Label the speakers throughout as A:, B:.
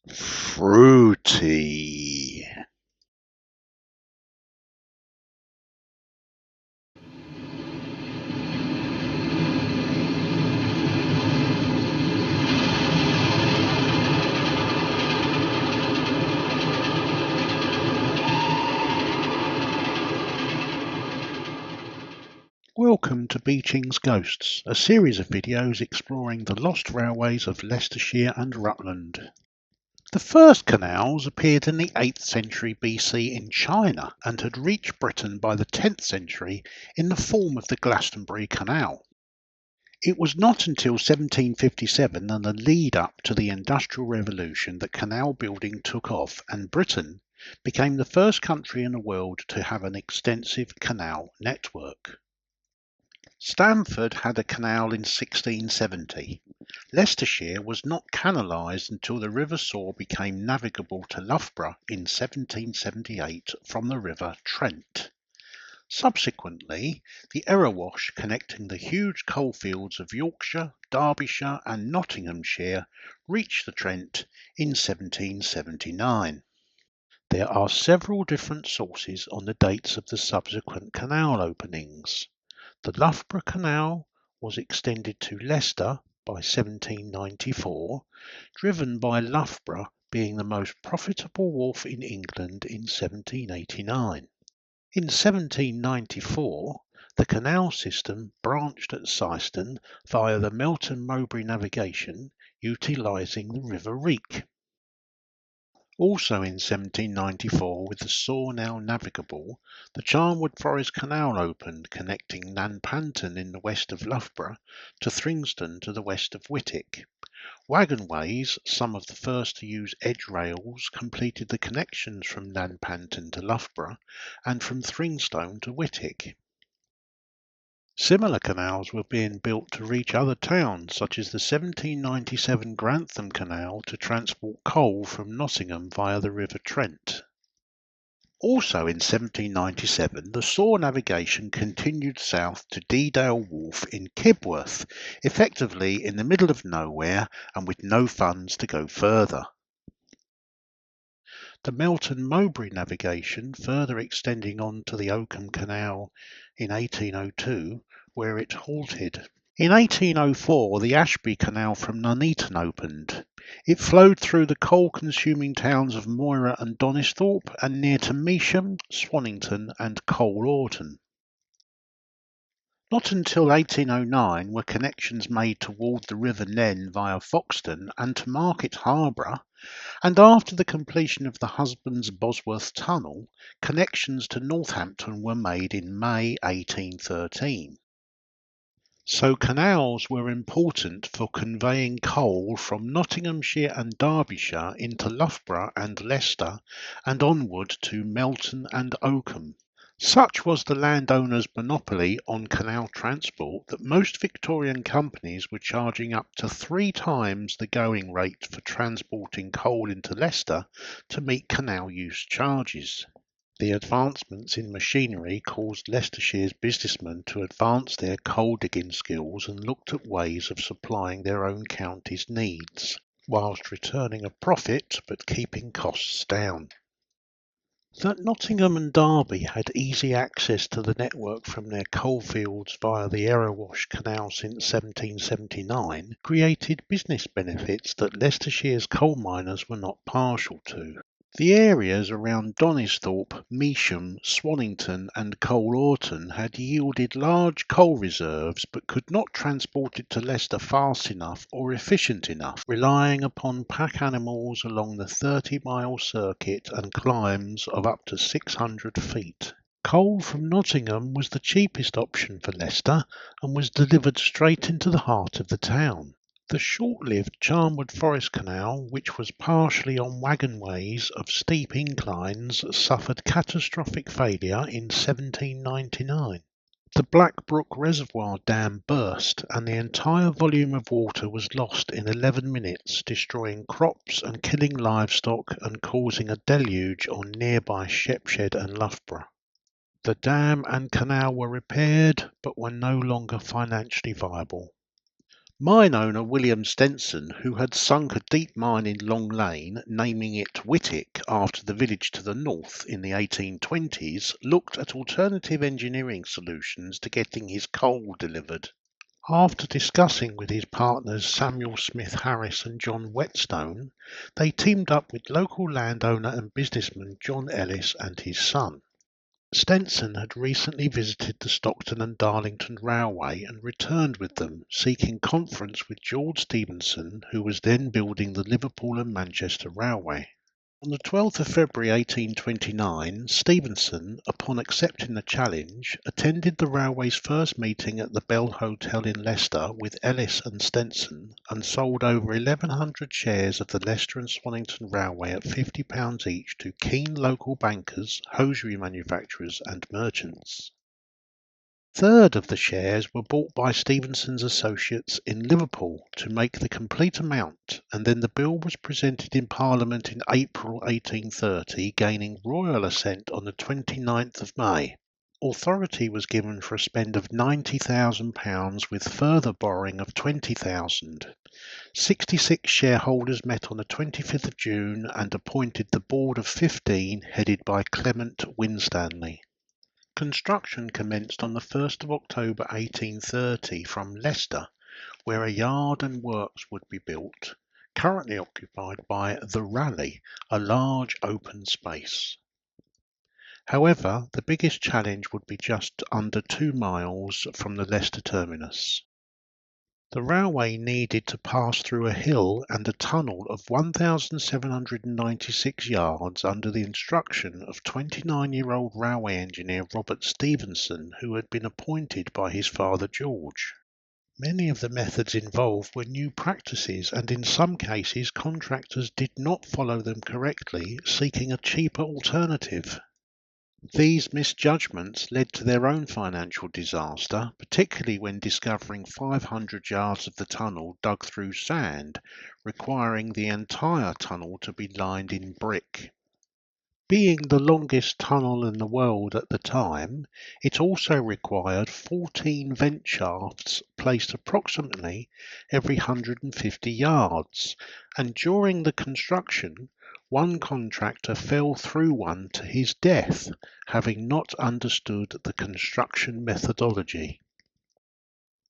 A: Fruity. Welcome to Beeching's Ghosts, a series of videos exploring the lost railways of Leicestershire and Rutland. The first canals appeared in the 8th century BC in China and had reached Britain by the 10th century in the form of the Glastonbury Canal. It was not until 1757 and the lead up to the Industrial Revolution that canal building took off, and Britain became the first country in the world to have an extensive canal network. Stamford had a canal in 1670. Leicestershire was not canalised until the River Soar became navigable to Loughborough in 1778 from the River Trent. Subsequently, the Erewash connecting the huge coalfields of Yorkshire, Derbyshire and Nottinghamshire reached the Trent in 1779. There are several different sources on the dates of the subsequent canal openings. The Loughborough Canal was extended to Leicester by 1794, driven by Loughborough being the most profitable wharf in England in 1789. In 1794, the canal system branched at Syston via the Melton-Mowbray navigation, utilising the River Reek. Also in 1794, with the Soar now navigable, the Charnwood Forest Canal opened, connecting Nanpanton in the west of Loughborough to Thringston to the west of Whitwick. Wagonways, some of the first to use edge rails, completed the connections from Nanpanton to Loughborough and from Thringstone to Whitwick. Similar canals were being built to reach other towns, such as the 1797 Grantham Canal to transport coal from Nottingham via the River Trent. Also in 1797, the Soar navigation continued south to Dedale Wharf in Kibworth, effectively in the middle of nowhere and with no funds to go further. The Melton-Mowbray navigation further extending on to the Oakham Canal in 1802, where it halted. In 1804, the Ashby Canal from Nuneaton opened. It flowed through the coal-consuming towns of Moira and Donisthorpe and near to Measham, Swannington and Coal Orton. Not until 1809 were connections made toward the River Nen via Foxton and to Market Harborough, and after the completion of the Husbands Bosworth Tunnel, connections to Northampton were made in May 1813. So canals were important for conveying coal from Nottinghamshire and Derbyshire into Loughborough and Leicester and onward to Melton and Oakham. Such was the landowner's monopoly on canal transport that most Victorian companies were charging up to 3 times the going rate for transporting coal into Leicester to meet canal use charges. The advancements in machinery caused Leicestershire's businessmen to advance their coal digging skills and looked at ways of supplying their own county's needs, whilst returning a profit but keeping costs down. That Nottingham and Derby had easy access to the network from their coalfields via the Erewash Canal since 1779 created business benefits that Leicestershire's coal miners were not partial to. The areas around Donisthorpe, Measham, Swannington and Coal Orton had yielded large coal reserves but could not transport it to Leicester fast enough or efficient enough, relying upon pack animals along the 30-mile circuit and climbs of up to 600 feet. Coal from Nottingham was the cheapest option for Leicester and was delivered straight into the heart of the town. The short-lived Charnwood Forest Canal, which was partially on wagonways of steep inclines, suffered catastrophic failure in 1799. The Black Brook Reservoir Dam burst and the entire volume of water was lost in 11 minutes, destroying crops and killing livestock and causing a deluge on nearby Shepshed and Loughborough. The dam and canal were repaired but were no longer financially viable. Mine owner William Stenson, who had sunk a deep mine in Long Lane, naming it Whittick after the village to the north in the 1820s, looked at alternative engineering solutions to getting his coal delivered. After discussing with his partners Samuel Smith Harris and John Whetstone, they teamed up with local landowner and businessman John Ellis and his son. Stenson had recently visited the Stockton and Darlington Railway and returned with them, seeking conference with George Stephenson, who was then building the Liverpool and Manchester Railway. On the 12th of February 1829, Stephenson, upon accepting the challenge, attended the railway's first meeting at the Bell Hotel in Leicester with Ellis and Stenson and sold over 1,100 shares of the Leicester and Swannington Railway at £50 each to keen local bankers, hosiery manufacturers and merchants. A third of the shares were bought by Stephenson's associates in Liverpool to make the complete amount, and then the bill was presented in Parliament in April 1830, gaining royal assent on the 29th of May. Authority was given for a spend of £90,000 with further borrowing of £20,000. 66 shareholders met on the 25th of June and appointed the Board of 15 headed by Clement Winstanley. Construction commenced on the 1st of October 1830 from Leicester, where a yard and works would be built, currently occupied by the Rally, a large open space. However, the biggest challenge would be just under 2 miles from the Leicester terminus. The railway needed to pass through a hill and a tunnel of 1,796 yards under the instruction of 29-year-old railway engineer Robert Stephenson, who had been appointed by his father George. Many of the methods involved were new practices, and in some cases contractors did not follow them correctly, seeking a cheaper alternative. These misjudgments led to their own financial disaster, particularly when discovering 500 yards of the tunnel dug through sand, requiring the entire tunnel to be lined in brick. Being the longest tunnel in the world at the time, it also required 14 vent shafts placed approximately every 150 yards, and during the construction, one contractor fell through one to his death, having not understood the construction methodology.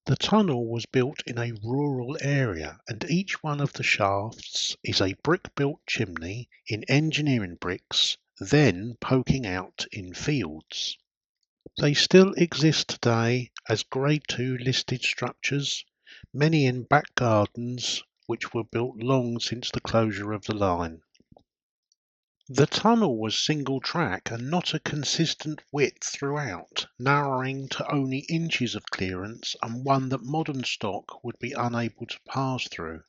A: The tunnel was built in a rural area, and each one of the shafts is a brick-built chimney in engineering bricks, then poking out in fields. They still exist today as Grade 2 listed structures, many in back gardens, which were built long since the closure of the line. The tunnel was single track and not a consistent width throughout, narrowing to only inches of clearance and one that modern stock would be unable to pass through.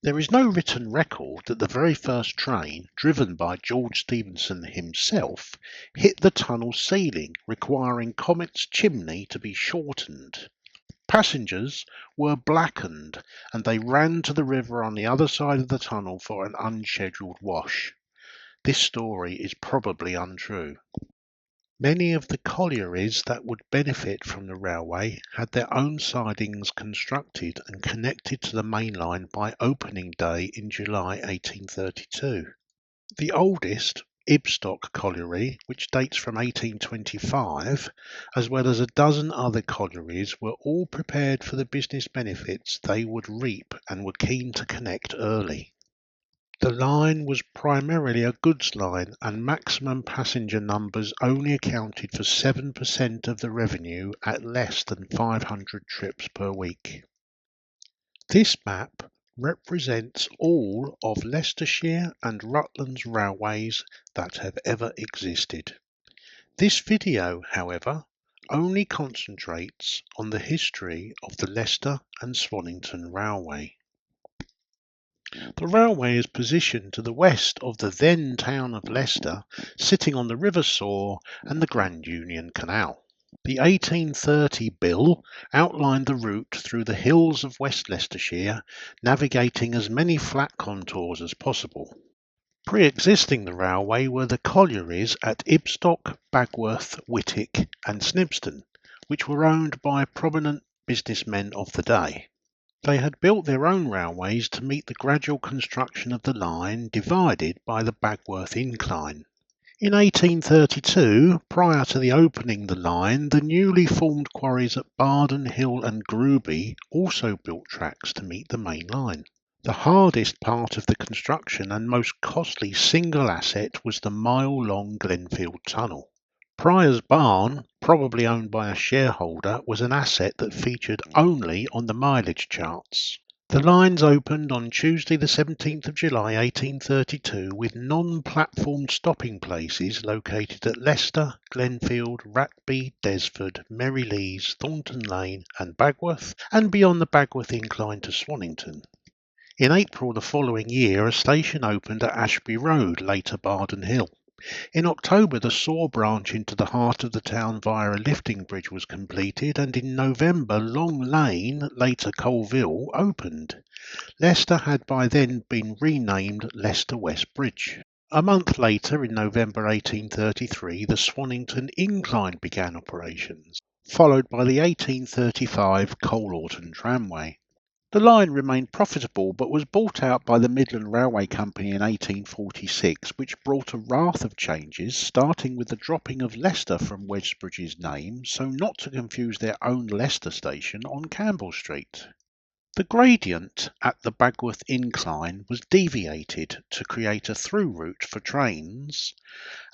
A: There is no written record that the very first train, driven by George Stephenson himself, hit the tunnel ceiling, requiring Comet's chimney to be shortened. Passengers were blackened, and they ran to the river on the other side of the tunnel for an unscheduled wash. This story is probably untrue. Many of the collieries that would benefit from the railway had their own sidings constructed and connected to the main line by opening day in July 1832. The oldest, Ibstock Colliery, which dates from 1825, as well as a dozen other collieries, were all prepared for the business benefits they would reap and were keen to connect early. The line was primarily a goods line, and maximum passenger numbers only accounted for 7% of the revenue at less than 500 trips per week. This map represents all of Leicestershire and Rutland's railways that have ever existed. This video, however, only concentrates on the history of the Leicester and Swannington Railway. The railway is positioned to the west of the then town of Leicester, sitting on the River Soar and the Grand Union Canal. The 1830 bill outlined the route through the hills of West Leicestershire, navigating as many flat contours as possible. Pre-existing the railway were the collieries at Ibstock, Bagworth, Whittick and Snibston, which were owned by prominent businessmen of the day. They had built their own railways to meet the gradual construction of the line divided by the Bagworth Incline. In 1832, prior to the opening the line, the newly formed quarries at Barden Hill and Gruby also built tracks to meet the main line. The hardest part of the construction and most costly single asset was the mile-long Glenfield Tunnel. Prior's Barn, probably owned by a shareholder, was an asset that featured only on the mileage charts. The lines opened on Tuesday the 17th of July 1832 with non-platform stopping places located at Leicester, Glenfield, Ratby, Desford, Merrylees, Thornton Lane and Bagworth, and beyond the Bagworth Incline to Swannington. In April the following year a station opened at Ashby Road, later Barden Hill. In October the Saw branch into the heart of the town via a lifting bridge was completed, and in November Long Lane, later Colville, opened. Leicester had by then been renamed Leicester West Bridge. A month later, in November 1833, the Swannington Incline began operations, followed by the 1835 Coal-Orton Tramway. The line remained profitable but was bought out by the Midland Railway Company in 1846, which brought a raft of changes, starting with the dropping of Leicester from Wedgebridge's name so not to confuse their own Leicester station on Campbell Street. The gradient at the Bagworth Incline was deviated to create a through route for trains,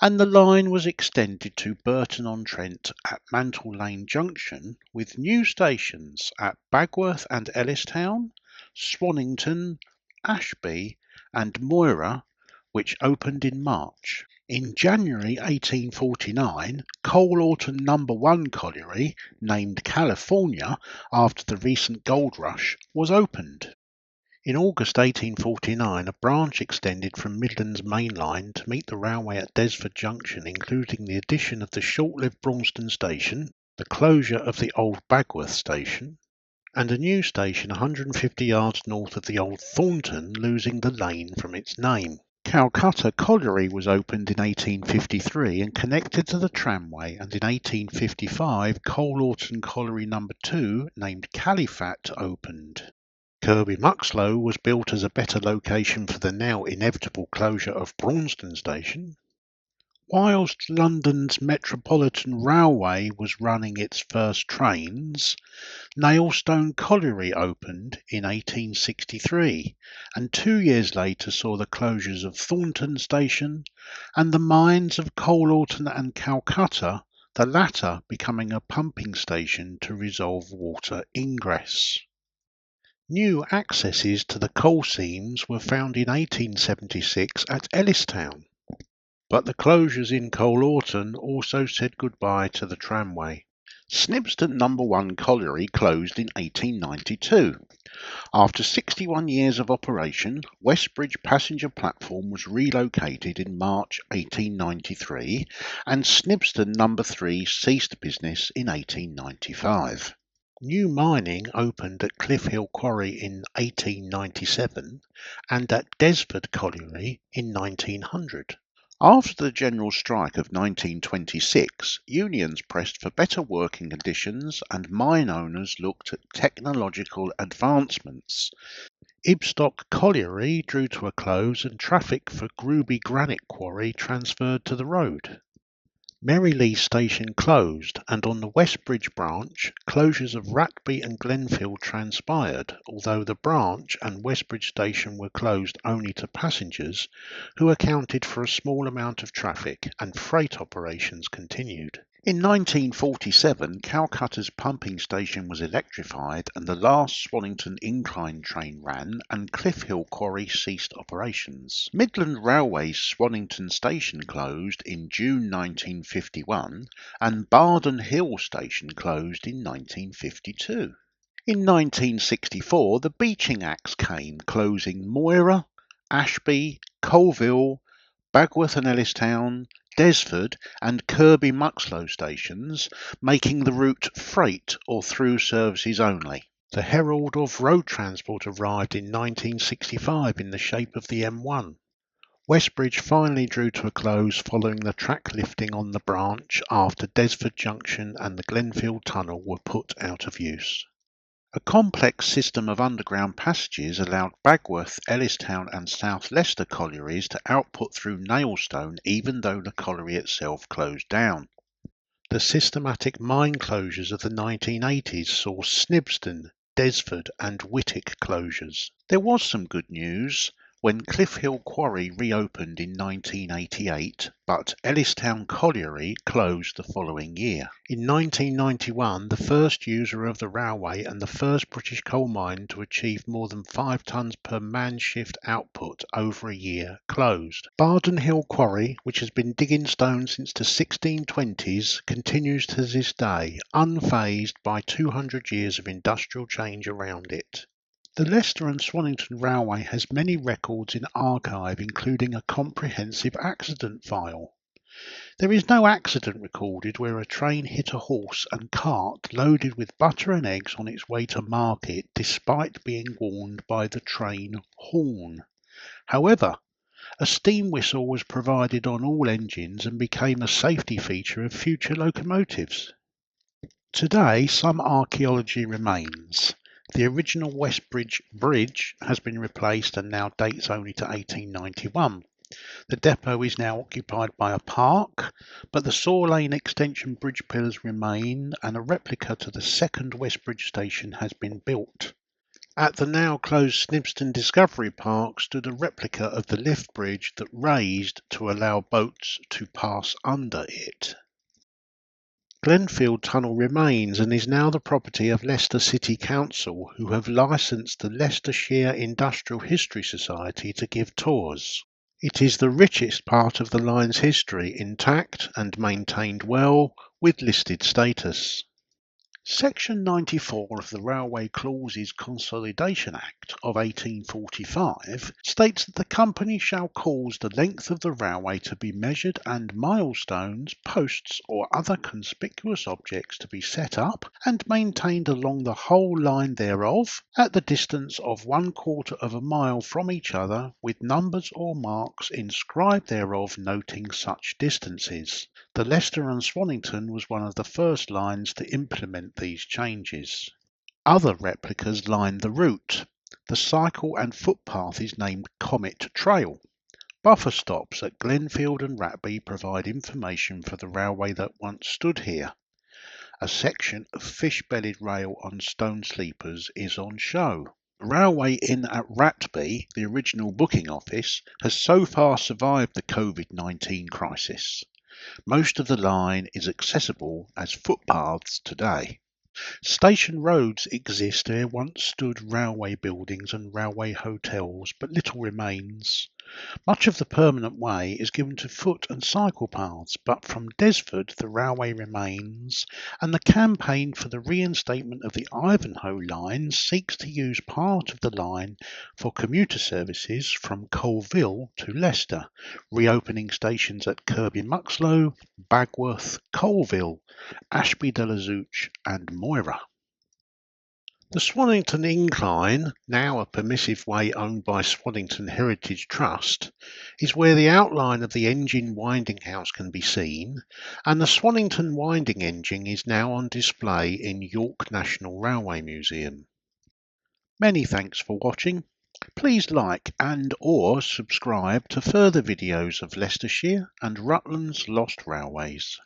A: and the line was extended to Burton-on-Trent at Mantle Lane Junction, with new stations at Bagworth and Ellistown, Swannington, Ashby and Moira, which opened in March. In January 1849, Coal-Orton No. 1 colliery, named California after the recent gold rush, was opened. In August 1849, a branch extended from Midland's main line to meet the railway at Desford Junction, including the addition of the short-lived Braunston station, the closure of the old Bagworth station, and a new station 150 yards north of the old Thornton, losing the lane from its name. Calcutta Colliery was opened in 1853 and connected to the tramway, and in 1855 Coal-Orton Colliery No. 2, named Califat, opened. Kirby Muxloe was built as a better location for the now inevitable closure of Braunston Station. Whilst London's Metropolitan Railway was running its first trains, Nailstone Colliery opened in 1863, and 2 years later saw the closures of Thornton Station and the mines of Coal-Orton and Calcutta, the latter becoming a pumping station to resolve water ingress. New accesses to the coal seams were found in 1876 at Ellistown, but the closures in Coal-Orton also said goodbye to the tramway. Snibston No. 1 colliery closed in 1892. After 61 years of operation, Westbridge passenger platform was relocated in March 1893, and Snibston No. 3 ceased business in 1895. New mining opened at Cliff Hill Quarry in 1897 and at Desford Colliery in 1900. After the general strike of 1926, unions pressed for better working conditions and mine owners looked at technological advancements. Ibstock Colliery drew to a close and traffic for Gruby Granite Quarry transferred to the road. Merrylees Station closed, and on the Westbridge branch, closures of Ratby and Glenfield transpired, although the branch and Westbridge Station were closed only to passengers, who accounted for a small amount of traffic, and freight operations continued. In 1947, Calcutta's pumping station was electrified and the last Swannington Incline train ran, and Cliff Hill Quarry ceased operations. Midland Railway's Swannington Station closed in June 1951 and Barden Hill Station closed in 1952. In 1964, the Beeching Acts came, closing Moira, Ashby, Colville, Bagworth and Ellistown, Desford and Kirby Muxloe stations, making the route freight or through services only. The herald of road transport arrived in 1965 in the shape of the M1. Westbridge finally drew to a close following the track lifting on the branch after Desford Junction and the Glenfield Tunnel were put out of use. A complex system of underground passages allowed Bagworth, Ellistown and South Leicester collieries to output through Nailstone even though the colliery itself closed down. The systematic mine closures of the 1980s saw Snibston, Desford and Whitwick closures. There was some good news when Cliff Hill Quarry reopened in 1988, but Ellistown Colliery closed the following year. In 1991, the first user of the railway and the first British coal mine to achieve more than 5 tonnes per man-shift output over a year closed. Barden Hill Quarry, which has been digging stone since the 1620s, continues to this day, unfazed by 200 years of industrial change around it. The Leicester and Swannington Railway has many records in archive, including a comprehensive accident file. There is no accident recorded where a train hit a horse and cart loaded with butter and eggs on its way to market, despite being warned by the train horn. However, a steam whistle was provided on all engines and became a safety feature of future locomotives. Today, some archaeology remains. The original West Bridge has been replaced and now dates only to 1891. The depot is now occupied by a park, but the Saw Lane Extension bridge pillars remain and a replica to the second West Bridge station has been built. At the now closed Snibston Discovery Park stood a replica of the lift bridge that raised to allow boats to pass under it. Glenfield Tunnel remains and is now the property of Leicester City Council, who have licensed the Leicestershire Industrial History Society to give tours. It is the richest part of the line's history, intact and maintained well, with listed status. Section 94 of the Railway Clauses Consolidation Act of 1845 states that the company shall cause the length of the railway to be measured and milestones, posts or other conspicuous objects to be set up and maintained along the whole line thereof at the distance of 1/4 of a mile from each other, with numbers or marks inscribed thereof noting such distances. The Leicester and Swannington was one of the first lines to implement these changes. Other replicas line the route. The cycle and footpath is named Comet Trail. Buffer stops at Glenfield and Ratby provide information for the railway that once stood here. A section of fish-bellied rail on stone sleepers is on show. The Railway Inn at Ratby, the original booking office, has so far survived the COVID-19 crisis. Most of the line is accessible as footpaths today. Station roads exist where once stood railway buildings and railway hotels, but little remains. Much of the permanent way is given to foot and cycle paths, but from Desford the railway remains, and the campaign for the reinstatement of the Ivanhoe line seeks to use part of the line for commuter services from Colville to Leicester, reopening stations at Kirby Muxloe, Bagworth, Colville, Ashby de la Zouch and Moira. The Swannington Incline, now a permissive way owned by Swannington Heritage Trust, is where the outline of the engine winding house can be seen, and the Swannington winding engine is now on display in York National Railway Museum. Many thanks for watching. Please like and/or subscribe to further videos of Leicestershire and Rutland's lost railways.